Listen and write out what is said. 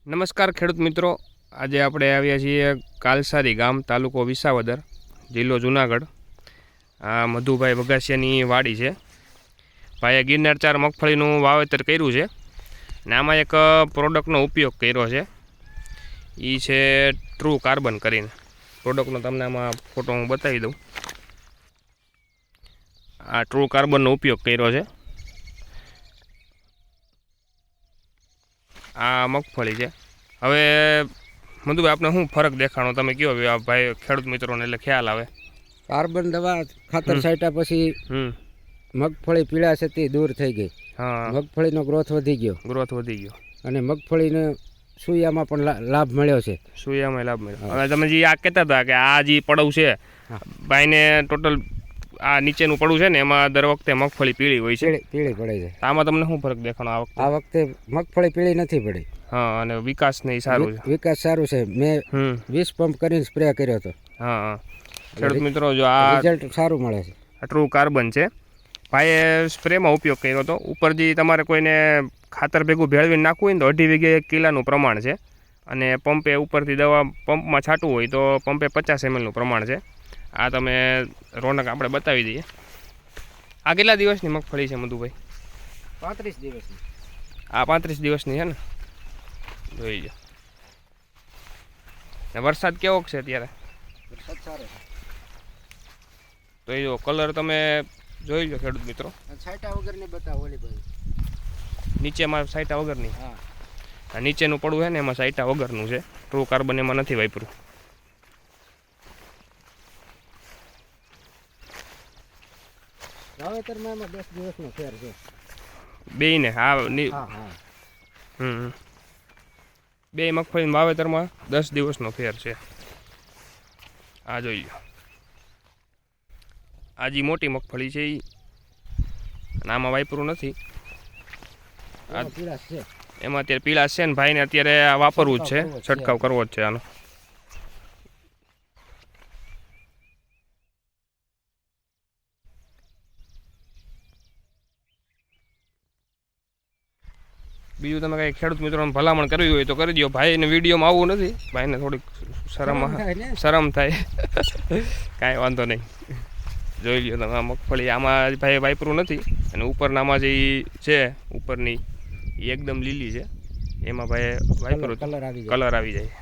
નમસ્કાર ખેડૂત મિત્રો, આજે આપણે આવ્યા છીએ કાલસારી ગામ, તાલુકો વિસાવદર, જિલ્લો જુનાગઢ. આ મધુભાઈ વઘાસિયાની વાડી છે. ભાઈએ ગિરનાર 4 મગફળીનું વાવેતર કર્યું છે ને આમાં એક પ્રોડક્ટનો ઉપયોગ કર્યો છે. એ છે ટ્રુ કાર્બન કરીને પ્રોડક્ટનો. તમને આમાં ફોટો હું બતાવી દઉં. આ ટ્રુ કાર્બનનો ઉપયોગ કર્યો છે. આ મગફળી છે. હવે મધુભાઈ આપણે શું ફરક દેખાણો, તમે કયો ભાઈ ખેડૂત મિત્રોને એટલે ખ્યાલ આવે. કાર્બન દવા ખાતર છાંટ્યા પછી મગફળી પીળાશથી દૂર થઈ ગઈ. હા, મગફળીનો ગ્રોથ વધી ગયો અને મગફળીને સુયામાં પણ લાભ મળ્યો છે. સુયામાં લાભ મળ્યો. હવે તમે જે આ કહેતા હતા કે આ જે પડવું છે ભાઈને ટોટલ આ નીચેનું પડવું છે ને એમાં દર વખતે મગફળી પીળી હોય છે, પીળી પડે છે. આમાં તમને શું ફરક દેખાણો આ વખતે મગફળી પીળી નથી પડી. હા, અને વિકાસ ને સારું છે. વિકાસ સારું છે. મેં 20 પંપ કરીને સ્પ્રે કર્યો હતો. હા, ખેડૂત મિત્રો જો આ રિઝલ્ટ સારું મળે છે. ટ્રુ કાર્બન છે. ભાઈએ સ્પ્રેમાં ઉપયોગ કર્યો હતો. ઉપર જે તમારે કોઈને ખાતર ભેગું ભેળવીને નાખવું હોય ને તો 2.5 વીઘે 1 કિલાનું પ્રમાણ છે. અને પંપે ઉપરથી દવા પંપમાં છાંટવું હોય તો પંપે 50 mlનું પ્રમાણ છે. આ તમે રોનક આપણે બતાવી દઈએ. આ કેટલા દિવસની મગફળી છે મધુભાઈ? 35 દિવસની. આ 35 દિવસની છે ને, જોઈ લો. ને વરસાદ કેવો છે અત્યારે? વરસાદ સારો છે. તો એ જો કલર તમે જોઈ લો ખેડૂત મિત્રો. છાંટા વગરની બતાવો ઓલી બાજુ. નીચેમાં સાઈટા વગરની. હા, આ નીચેનું પડવું છે ને એમાં સાઈટા વગરનું છે. ટ્રુ કાર્બન એમાં નથી વાપર્યું. વાવેતરમાં એમાં 10 દિવસનો ફેર છે. બેયને હા બે મગફળીના વાવેતરમાં 10 દિવસનો ફેર છે. આ જોઈ લો. આ જે મોટી મગફળી છે એ આમાં વાપરું નથી. એમાં અત્યારે પીળાશ છે ને ભાઈને અત્યારે આ વાપરવું જ છે, છંટકાવ કરવો જ છે આનો. બીજું તમે કંઈ ખેડૂત મિત્રોને ભલામણ કરવી હોય તો કરી દો. ભાઈને વિડીયોમાં આવવું નથી, ભાઈને થોડીક શરમ થાય. કાંઈ વાંધો નહીં, જોઈ લ્યો તમે. આ મગફળી આમાં ભાઈ વાપરું નથી. અને ઉપરનામાં જે છે ઉપરની એ એકદમ લીલી છે, એમાં ભાઈ વાપરું કલર આવી જાય.